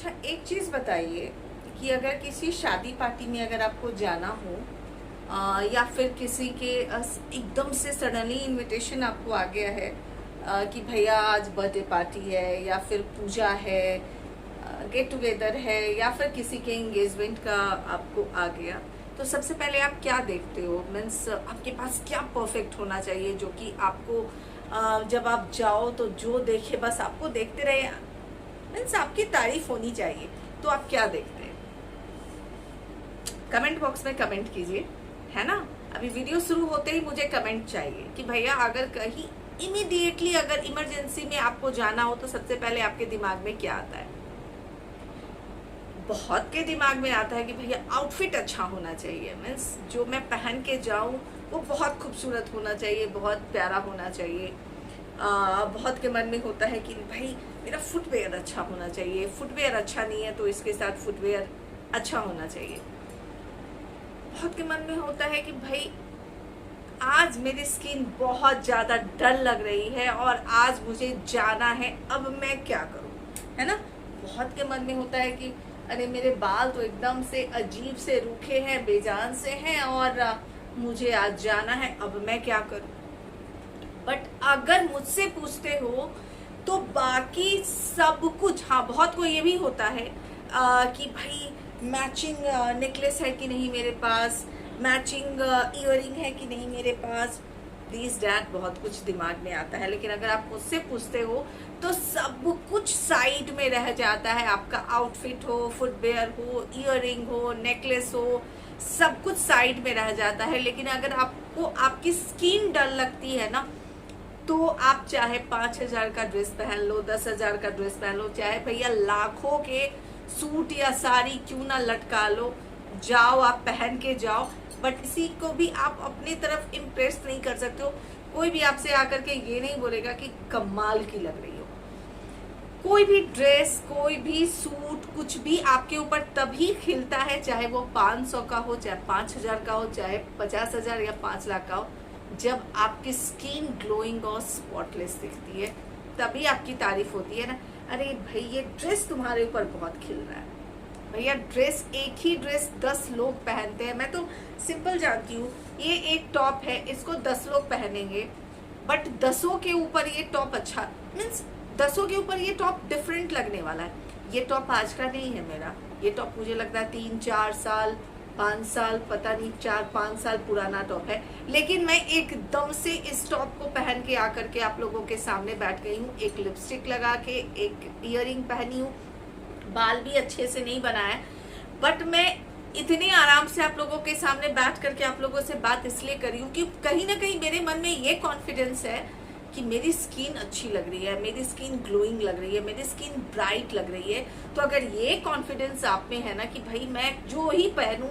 अच्छा, एक चीज़ बताइए कि अगर किसी शादी पार्टी में अगर आपको जाना हो, या फिर किसी के एकदम से सडनली इनविटेशन आपको आ गया है, कि भैया आज बर्थडे पार्टी है या फिर पूजा है, गेट टुगेदर है, या फिर किसी के एंगेजमेंट का आपको आ गया, तो सबसे पहले आप क्या देखते हो? मीन्स आपके पास क्या परफेक्ट होना चाहिए जो कि आपको जब आप जाओ तो जो देखे बस आपको देखते रहे, मीन्स आपकी तारीफ होनी चाहिए। तो आप क्या देखते हैं? कमेंट बॉक्स में कमेंट कीजिए, है ना। अभी वीडियो शुरू होते ही मुझे कमेंट चाहिए कि भैया अगर कहीं इमीडिएटली अगर इमरजेंसी में आपको जाना हो तो सबसे पहले आपके दिमाग में क्या आता है? बहुत के दिमाग में आता है कि भैया आउटफिट अच्छा होना चाहिए, मीन्स जो मैं पहन के जाऊं वो बहुत खूबसूरत होना चाहिए, बहुत प्यारा होना चाहिए। बहुत के मन में होता है कि भाई मेरा फुटवेयर अच्छा होना चाहिए, फुटवेयर अच्छा नहीं है तो इसके साथ फुटवेयर अच्छा होना चाहिए। बहुत के मन में होता है कि भाई आज मेरी स्किन बहुत ज़्यादा डल लग रही है और आज मुझे जाना है, अब मैं क्या करूं, है ना। बहुत के मन में होता है कि अरे मेरे बाल तो एकदम से अजीब से रूखे हैं, बेजान से हैं और मुझे आज जाना है, अब मैं क्या करूं। बट अगर मुझसे पूछते हो तो बाकी सब कुछ, हाँ बहुत को ये भी होता है कि भाई मैचिंग नेकलेस है कि नहीं मेरे पास, मैचिंग ईयरिंग है कि नहीं मेरे पास, दिस डैट बहुत कुछ दिमाग में आता है। लेकिन अगर आप मुझसे पूछते हो तो सब कुछ साइड में रह जाता है। आपका आउटफिट हो, फुटवेयर हो, ईयरिंग हो, नेकलेस हो, सब कुछ साइड में रह जाता है। लेकिन अगर आपको आपकी स्किन डल लगती है ना, तो आप चाहे 5,000 का ड्रेस पहन लो, 10,000 का ड्रेस पहन लो, चाहे भैया लाखों के सूट या साड़ी क्यों ना लटका लो, जाओ आप पहन के जाओ। बट किसी को भी आप अपनी तरफ इम्प्रेस नहीं कर सकते हो। कोई भी आपसे आकर के ये नहीं बोलेगा कि कमाल की लग रही हो। कोई भी ड्रेस, कोई भी सूट, कुछ भी आपके ऊपर तभी खिलता है, चाहे वो 500 का हो, चाहे 5,000 का हो, चाहे 50,000 या 5 लाख का हो, जब आपकी स्किन ग्लोइंग और स्पॉटलेस दिखती है तभी आपकी तारीफ होती है ना। अरे भाई ये ड्रेस तुम्हारे ऊपर बहुत खिल रहा है। भैया ड्रेस, एक ही ड्रेस 10 लोग पहनते हैं। मैं तो सिंपल जानती हूँ, ये एक टॉप है, इसको 10 लोग पहनेंगे, बट 10 के ऊपर ये टॉप अच्छा, मीन्स 10 के ऊपर ये टॉप डिफरेंट लगने वाला है। ये टॉप आज का नहीं है मेरा, ये टॉप मुझे लगता है 3-4 साल, 5 साल, पता नहीं 4-5 साल पुराना टॉप है। लेकिन मैं एकदम से इस टॉप को पहन के आकर के आप लोगों के सामने बैठ गई हूँ, एक लिपस्टिक लगा के, एक ईयरिंग पहनी हूँ, बाल भी अच्छे से नहीं बनाया, बट मैं इतने आराम से आप लोगों के सामने बैठ करके आप लोगों से बात इसलिए करी हूँ कि कहीं ना कहीं मेरे मन में ये कॉन्फिडेंस है कि मेरी स्किन अच्छी लग रही है, मेरी स्किन ग्लोइंग लग रही है, मेरी स्किन ब्राइट लग रही है। तो अगर ये कॉन्फिडेंस आप में है ना कि भाई मैं जो ही पहनूं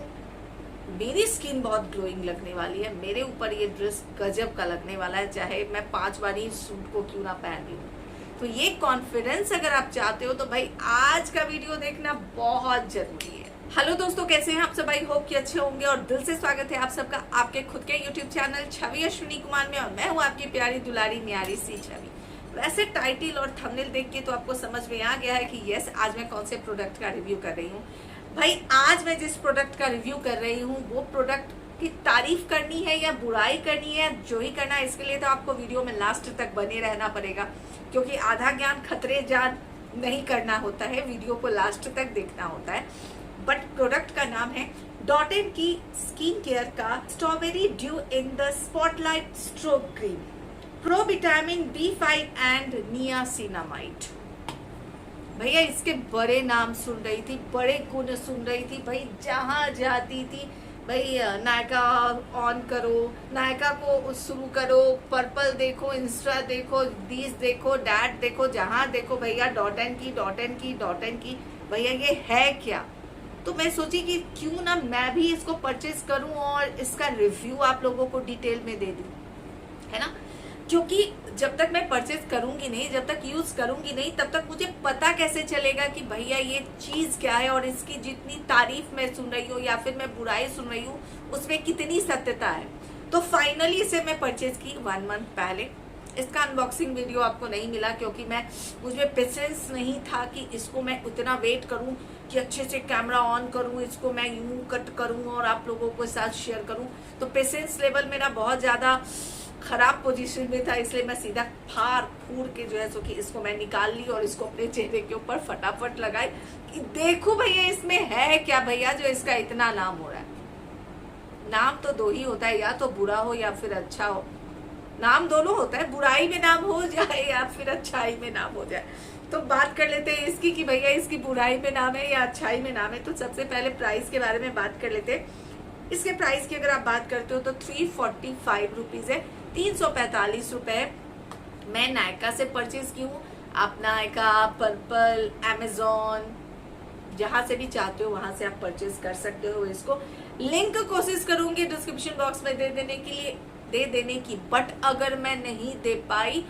मेरी स्किन बहुत ग्लोइंग लगने वाली है, मेरे ऊपर ये ड्रेस गजब का लगने वाला है, चाहे मैं 5 बार ही सूट को क्यों ना पहन रही हूँ। तो ये कॉन्फिडेंस अगर आप चाहते हो तो भाई आज का वीडियो देखना बहुत जरूरी है। हेलो दोस्तों, कैसे हैं आप सब? आई होप कि अच्छे होंगे और दिल से स्वागत है आप सबका आपके खुद के यूट्यूब चैनल छवि अश्विनी कुमार में, और मैं हूँ आपकी प्यारी दुलारी न्यारी सी छवि। वैसे टाइटल और थंबनेल देख के तो आपको समझ में आ गया है कि यस, आज मैं कौन से प्रोडक्ट का रिव्यू कर रही हूँ। भाई आज मैं जिस प्रोडक्ट का रिव्यू कर रही हूँ वो प्रोडक्ट की तारीफ करनी है या बुराई करनी है, जो ही करना है, इसके लिए तो आपको वीडियो में लास्ट तक बने रहना पड़ेगा, क्योंकि आधा ज्ञान खतरे जान नहीं करना होता है, वीडियो को लास्ट तक देखना होता है। बट प्रोडक्ट का नाम है डॉट एंड की स्किन केयर का strawberry due in the spotlight strobe cream, pro vitamin B5 and niacinamide. भैया इसके बड़े नाम सुन रही थी, बड़े गुण सुन रही थी, भाई जहां जाती थी भाई नायका ऑन करो, नायका को शुरू करो, पर्पल देखो, इंस्टा देखो, दीज देखो, डैट देखो, जहां देखो भैया डॉट एंड की, डॉट एंड की, डॉट एंड की। भैया ये है क्या? तो मैं सोची कि क्यों ना मैं भी इसको परचेज करूं और इसका रिव्यू आप लोगों को डिटेल में दे दूं, है ना। क्योंकि जब तक मैं परचेज करूंगी नहीं, जब तक यूज करूंगी नहीं, तब तक मुझे पता कैसे चलेगा कि भैया ये चीज क्या है और इसकी जितनी तारीफ मैं सुन रही हूँ या फिर मैं बुराई सुन रही हूँ उसमें कितनी सत्यता है। तो फाइनली इसे मैं परचेज की 1 मंथ पहले। इसका अनबॉक्सिंग वीडियो आपको नहीं मिला क्योंकि मुझमें पेशेंस नहीं था कि इसको मैं उतना वेट करूं कि अच्छे से कैमरा ऑन करूं, इसको मैं यूं कट करूं और आप लोगों के साथ शेयर करूं। तो पेशेंस लेवल मेरा बहुत ज़्यादा खराब पोजीशन में था, इसलिए मैं सीधा फाड़ फूड़ के जो है सो कि इसको मैं निकाल ली और इसको अपने चेहरे के ऊपर फटाफट लगाई कि देखो भैया इसमें है क्या भैया जो इसका इतना नाम हो रहा है। नाम तो दो ही होता है, या तो बुरा हो या फिर अच्छा हो। नाम दोनों होता है, बुराई में नाम हो जाए या फिर अच्छाई में नाम हो जाए। तो बात कर लेते हैं इसकी कि भैया इसकी बुराई में नाम है या अच्छाई में नाम है। तो सबसे पहले प्राइस के बारे में बात कर लेते हैं। इसके प्राइस की अगर आप बात करते हो तो 345 रुपीज है, 345 रुपए मैं नायका से परचेज की हूँ। आप नायका, पर्पल, अमेजोन, जहां से भी चाहते हो वहां से आप परचेज कर सकते हो इसको। लिंक कोशिश करूंगी डिस्क्रिप्शन बॉक्स में दे देने की, बट अगर मैं नहीं दे पाई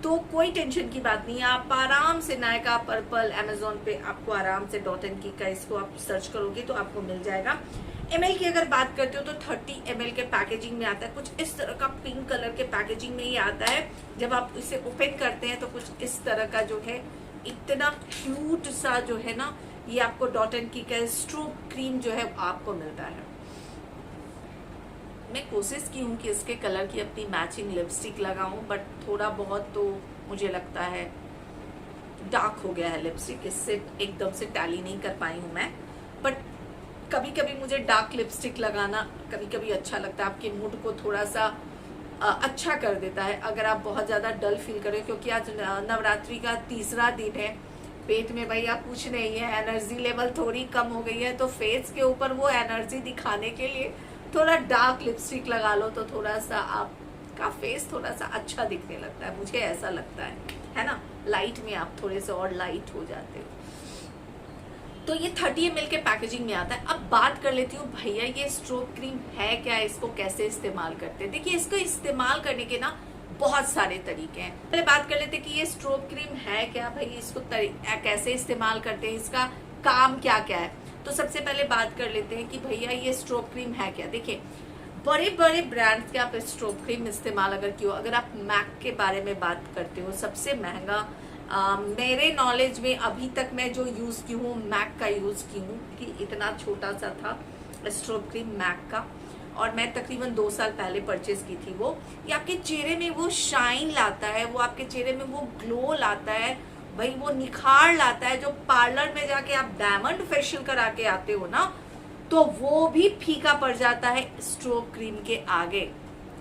तो कोई टेंशन की बात नहीं है। आप आराम से नायका, पर्पल, अमेजोन पे आपको आराम से .NK का इसको आप सर्च करोगे तो आपको मिल जाएगा। ml की अगर बात करते हो तो 30 ml के पैकेजिंग में आता है। कुछ इस तरह का पिंक कलर के पैकेजिंग में ही आता है। जब आप इसे ओपन करते हैं तो कुछ इस तरह का जो है इतना क्यूट सा जो है ना, ये आपको .NK का स्ट्रोब क्रीम जो है आपको मिलता है। मैं कोशिश की हूँ कि इसके कलर की अपनी मैचिंग लिपस्टिक लगाऊं, बट थोड़ा बहुत तो मुझे लगता है डार्क हो गया है लिपस्टिक, इससे एकदम से टैली नहीं कर पाई हूँ मैं। बट कभी कभी मुझे डार्क लिपस्टिक लगाना कभी कभी अच्छा लगता है, आपके मूड को थोड़ा सा अच्छा कर देता है अगर आप बहुत ज़्यादा डल फील करें। क्योंकि आज नवरात्रि का तीसरा दिन है, पेट में भैया कुछ नहीं है, एनर्जी लेवल थोड़ी कम हो गई है, तो फेस के ऊपर वो एनर्जी दिखाने के लिए थोड़ा डार्क लिपस्टिक लगा लो तो थोड़ा सा आपका फेस थोड़ा सा अच्छा दिखने लगता है, मुझे ऐसा लगता है ना। लाइट में आप थोड़े से और लाइट हो जाते हो। तो ये 30 ml के पैकेजिंग में आता है। अब बात कर लेती हूँ भैया ये स्ट्रोब क्रीम है क्या, इसको कैसे इस्तेमाल करते हैं। देखिए इसको इस्तेमाल करने के ना बहुत सारे तरीके हैं। पहले बात कर लेते हैं कि ये स्ट्रोब क्रीम है क्या भाई, इसको कैसे इस्तेमाल करते हैं, इसका काम क्या क्या है। तो सबसे पहले बात कर लेते हैं कि भैया ये स्ट्रोब क्रीम है क्या। देखिए बड़े बड़े ब्रांड्स के आप स्ट्रोब क्रीम इस्तेमाल अगर किया, अगर आप मैक के बारे में बात करते हो, सबसे महंगा मेरे नॉलेज में अभी तक मैं जो यूज की हूँ मैक का यूज की हूँ, कि इतना छोटा सा था स्ट्रोब क्रीम मैक का, और मैं तकरीबन 2 साल पहले परचेज की थी। वो ये आपके चेहरे में वो शाइन लाता है, वो आपके चेहरे में वो ग्लो लाता है भाई, वो निखार लाता है। जो पार्लर में जाके आप डायमंड फेशियल करा के आते हो ना, तो वो भी फीका पड़ जाता है स्ट्रोब क्रीम के आगे।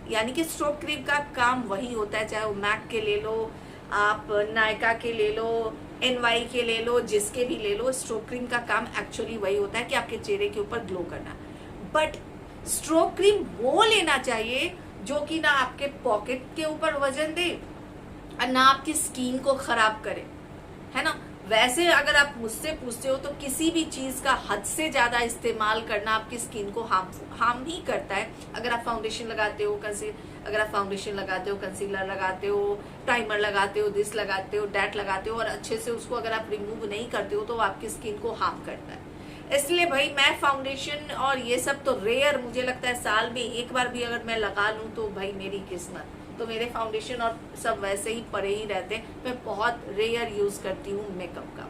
यानी कि स्ट्रोब क्रीम का काम वही होता है, चाहे वो मैक के ले लो, आप नायका के ले लो, NY के ले लो, जिसके भी ले लो, स्ट्रोब क्रीम का काम एक्चुअली वही होता है कि आपके चेहरे के ऊपर ग्लो करना। बट स्ट्रोब क्रीम वो लेना चाहिए जो कि ना आपके पॉकेट के ऊपर वजन दे और ना आपकी स्किन को खराब करे, है ना। वैसे अगर आप मुझसे पूछते हो तो किसी भी चीज का हद से ज्यादा इस्तेमाल करना आपकी स्किन को हार्म ही करता है। अगर आप फाउंडेशन लगाते हो, कंसीलर लगाते हो, प्राइमर लगाते हो, दिस लगाते हो, डैट लगाते हो, और अच्छे से उसको अगर आप रिमूव नहीं करते हो तो आपकी स्किन को हार्म करता है। इसलिए भाई मैं फाउंडेशन और ये सब तो रेयर, मुझे लगता है साल में एक बार भी अगर मैं लगा लूं तो भाई मेरी किस्मत। तो मेरे फाउंडेशन और सब वैसे ही पड़े ही रहते हैं, मैं बहुत रेयर यूज करती हूँ मेकअप का।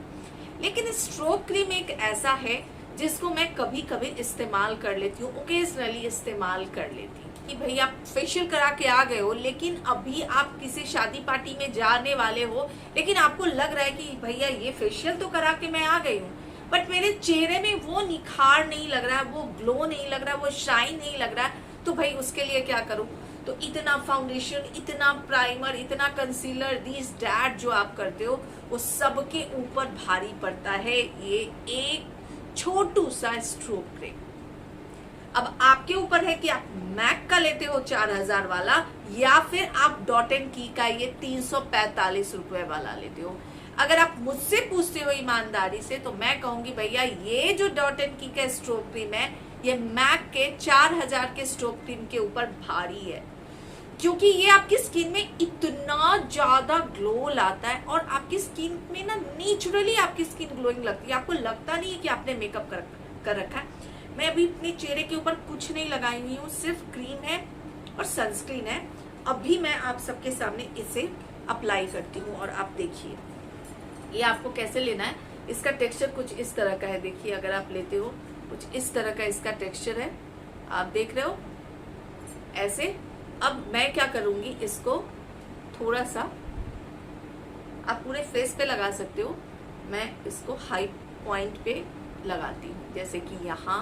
लेकिन स्ट्रोब क्रीम एक ऐसा है जिसको मैं कभी कभी इस्तेमाल कर लेती हूँ, ओकेजनली इस्तेमाल कर लेती हूँ। कि भाई आप फेशियल करा के आ गए हो, लेकिन अभी आप किसी शादी पार्टी में जाने वाले हो, लेकिन आपको लग रहा है कि भैया ये फेशियल तो करा के मैं आ गई हूँ, बट मेरे चेहरे में वो निखार नहीं लग रहा है, वो ग्लो नहीं लग रहा है, वो शाइन नहीं लग रहा है। तो भाई उसके लिए क्या करूँ, तो इतना फाउंडेशन, इतना प्राइमर, इतना कंसीलर, दिस डैट जो आप करते हो वो सबके ऊपर भारी पड़ता है ये एक छोटू सा स्ट्रोब क्रीम। अब आपके ऊपर है कि आप मैक का लेते हो 4000 वाला, या फिर आप .NK का ये 345 रुपए वाला लेते हो। अगर आप मुझसे पूछते हो ईमानदारी से तो मैं कहूंगी भैया ये जो .NK का स्ट्रोब क्रीम है ये मैक के 4000 के स्ट्रोब क्रीम के ऊपर भारी है, क्योंकि ये आपकी स्किन में इतना ज्यादा ग्लो लाता है और आपकी स्किन में ना नेचुरली आपकी स्किन ग्लोइंग लगती है। आपको लगता नहीं है कि आपने मेकअप कर रखा है। मैं अभी अपने चेहरे के ऊपर कुछ नहीं लगाई हुई हूँ, सिर्फ क्रीम है और सनस्क्रीन है, अभी मैं आप सबके सामने इसे अप्लाई करती हूँ और आप देखिए ये आपको कैसे लेना है। इसका टेक्सचर कुछ इस तरह का है, देखिए अगर आप लेते हो कुछ इस तरह का इसका टेक्सचर है, आप देख रहे हो ऐसे। अब मैं क्या करूंगी, इसको थोड़ा सा आप पूरे फेस पे लगा सकते हो, मैं इसको हाई पॉइंट पे लगाती हूँ, जैसे कि यहाँ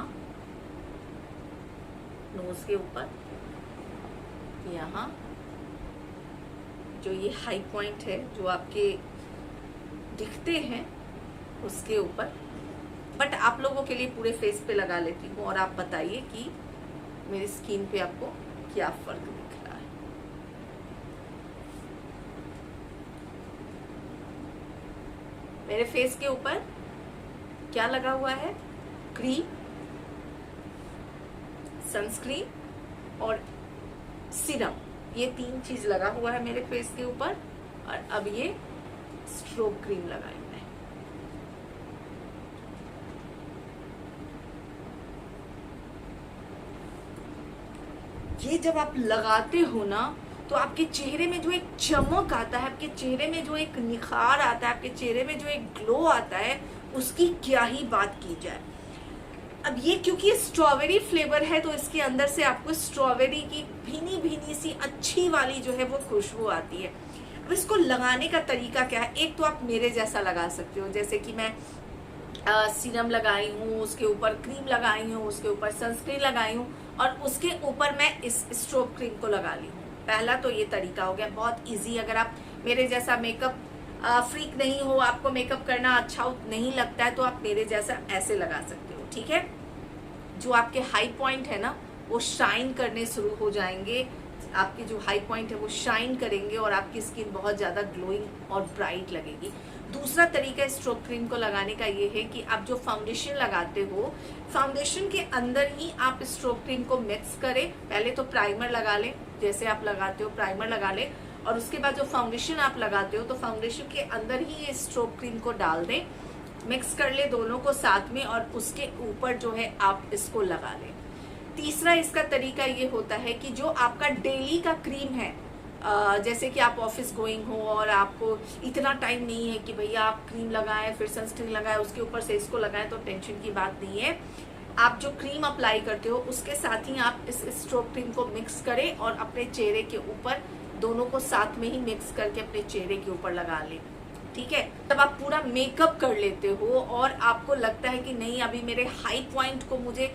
नोज के ऊपर, यहाँ जो ये हाई पॉइंट है जो आपके दिखते हैं उसके ऊपर, बट आप लोगों के लिए पूरे फेस पे लगा लेती हूँ और आप बताइए कि मेरी स्किन पे आपको क्या फर्क दिख रहा है। मेरे फेस के ऊपर क्या लगा हुआ है, क्रीम, सनस्क्रीन और सीरम, ये 3 चीज लगा हुआ है मेरे फेस के ऊपर। और अब ये स्ट्रोब क्रीम लगाई मैं। ये जब आप लगाते हो ना तो आपके चेहरे में जो एक चमक आता है, आपके चेहरे में जो एक निखार आता है, आपके चेहरे में जो एक ग्लो आता है, उसकी क्या ही बात की जाए। अब ये क्योंकि स्ट्रॉबेरी फ्लेवर है तो इसके अंदर से आपको स्ट्रॉबेरी की भीनी भीनी सी अच्छी वाली जो है वो खुशबू आती है। अब इसको लगाने का तरीका क्या है, एक तो आप मेरे जैसा लगा सकते हो, जैसे कि मैं सीरम लगाई हूँ, उसके ऊपर क्रीम लगाई हूँ, उसके ऊपर सनस्क्रीन लगाई हूँ और उसके ऊपर मैं इस स्ट्रोब क्रीम को लगा ली हूँ। पहला तो ये तरीका हो गया, बहुत इजी। अगर आप मेरे जैसा मेकअप फ्रीक नहीं हो, आपको मेकअप करना अच्छा नहीं लगता है, तो आप मेरे जैसा ऐसे लगा सकते हो, ठीक है। जो आपके हाई पॉइंट है ना वो शाइन करने शुरू हो जाएंगे, आपकी जो हाई पॉइंट है वो शाइन करेंगे और आपकी स्किन बहुत ज़्यादा ग्लोइंग और ब्राइट लगेगी। दूसरा तरीका स्ट्रोब क्रीम को लगाने का ये है कि आप जो फाउंडेशन लगाते हो, फाउंडेशन के अंदर ही आप स्ट्रोब क्रीम को मिक्स करें। पहले तो प्राइमर लगा लें, जैसे आप लगाते हो प्राइमर लगा लें, और उसके बाद जो फाउंडेशन आप लगाते हो तो फाउंडेशन के अंदर ही ये स्ट्रोब क्रीम को डाल दें, मिक्स कर ले दोनों को साथ में और उसके ऊपर जो है आप इसको लगा लें। तीसरा इसका तरीका ये होता है कि जो आपका डेली का क्रीम है, जैसे कि आप ऑफिस गोइंग हो और आपको इतना टाइम नहीं है कि भैया आप क्रीम लगाएं फिर सनस्क्रीन लगाएं उसके ऊपर से इसको लगाएं, तो टेंशन की बात नहीं है। आप जो क्रीम अप्लाई करते हो उसके साथ ही आप इस स्ट्रोब क्रीम को मिक्स करें और अपने चेहरे के ऊपर दोनों को साथ में ही मिक्स करके अपने चेहरे के ऊपर लगा लें, ठीक है। तब आप पूरा मेकअप कर लेते हो और आपको लगता है कि नहीं अभी मेरे हाई पॉइंट को मुझे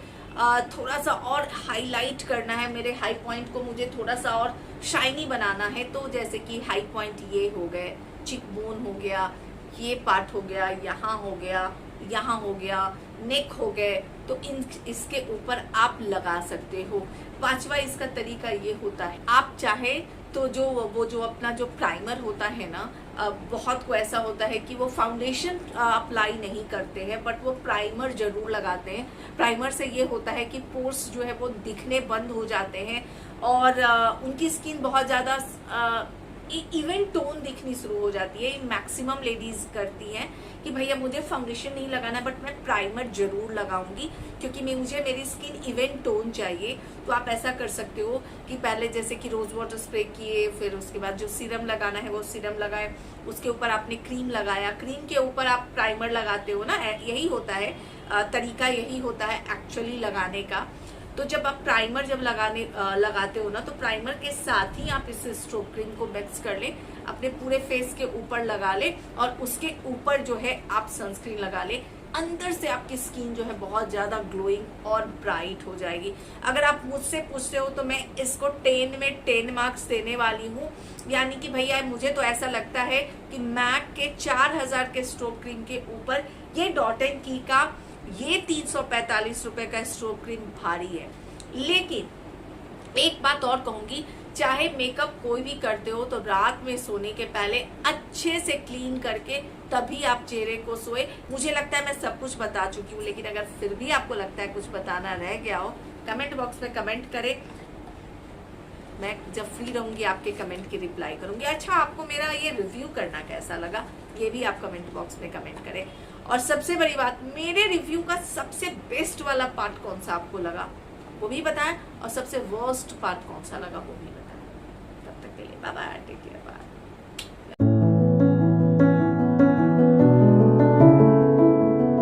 थोड़ा सा और हाईलाइट करना है, मेरे हाई पॉइंट को मुझे थोड़ा सा और शाइनी बनाना है, तो जैसे कि हाई पॉइंट ये हो गए, चिक बोन हो गया, ये पार्ट हो गया, यहाँ हो गया, यहाँ हो गया, नेक हो गए, तो इसके ऊपर आप लगा सकते हो। पांचवा इसका तरीका ये होता है, आप चाहे तो जो अपना जो प्राइमर होता है ना, बहुत को ऐसा होता है कि वो फाउंडेशन अप्लाई नहीं करते हैं बट वो प्राइमर जरूर लगाते हैं। प्राइमर से ये होता है कि पोर्स जो है वो दिखने बंद हो जाते हैं और उनकी स्किन बहुत ज़्यादा इवन टोन दिखनी शुरू हो जाती है। मैक्सिमम लेडीज करती हैं कि भैया मुझे फाउंडेशन नहीं लगाना बट मैं प्राइमर जरूर लगाऊंगी क्योंकि मुझे मेरी स्किन इवन टोन चाहिए। तो आप ऐसा कर सकते हो कि पहले जैसे कि रोज वाटर स्प्रे किए, फिर उसके बाद जो सीरम लगाना है वो सीरम लगाए, उसके ऊपर आपने क्रीम लगाया, क्रीम के ऊपर आप प्राइमर लगाते हो ना, यही होता है तरीका, यही होता है एक्चुअली लगाने का। तो जब आप प्राइमर लगाते हो ना तो प्राइमर के साथ ही आप इस स्ट्रोब क्रीम को मिक्स कर लें, अपने पूरे फेस के ऊपर लगा ले और उसके ऊपर जो है आप सनस्क्रीन लगा ले। अंदर से आपकी स्किन जो है बहुत ज्यादा ग्लोइंग और ब्राइट हो जाएगी। अगर आप मुझसे पूछते हो तो मैं इसको 10 में 10 मार्क्स देने वाली हूँ, यानी कि भैया मुझे तो ऐसा लगता है कि मैक के 4000 के स्ट्रोब क्रीम के ऊपर ये डॉट एंड की का ये 345 रुपए का स्ट्रोब क्रीम भारी है। लेकिन एक बात और कहूंगी, चाहे मेकअप कोई भी करते हो तो रात में सोने के पहले अच्छे से क्लीन करके तभी आप चेहरे को सोए। मुझे लगता है मैं सब कुछ बता चुकी हूँ, लेकिन अगर फिर भी आपको लगता है कुछ बताना रह गया हो, कमेंट बॉक्स में कमेंट करें। मैं जब फ्री रहूंगी आपके कमेंट की रिप्लाई करूंगी। अच्छा, आपको मेरा ये रिव्यू करना कैसा लगा ये भी आप कमेंट बॉक्स में कमेंट करें। और सबसे बड़ी बात, मेरे रिव्यू का सबसे बेस्ट वाला पार्ट कौन सा आपको लगा वो भी बताएं और सबसे वर्स्ट पार्ट कौन सा लगा वो भी बताएं। तब तक के लिए bye bye, take care, bye.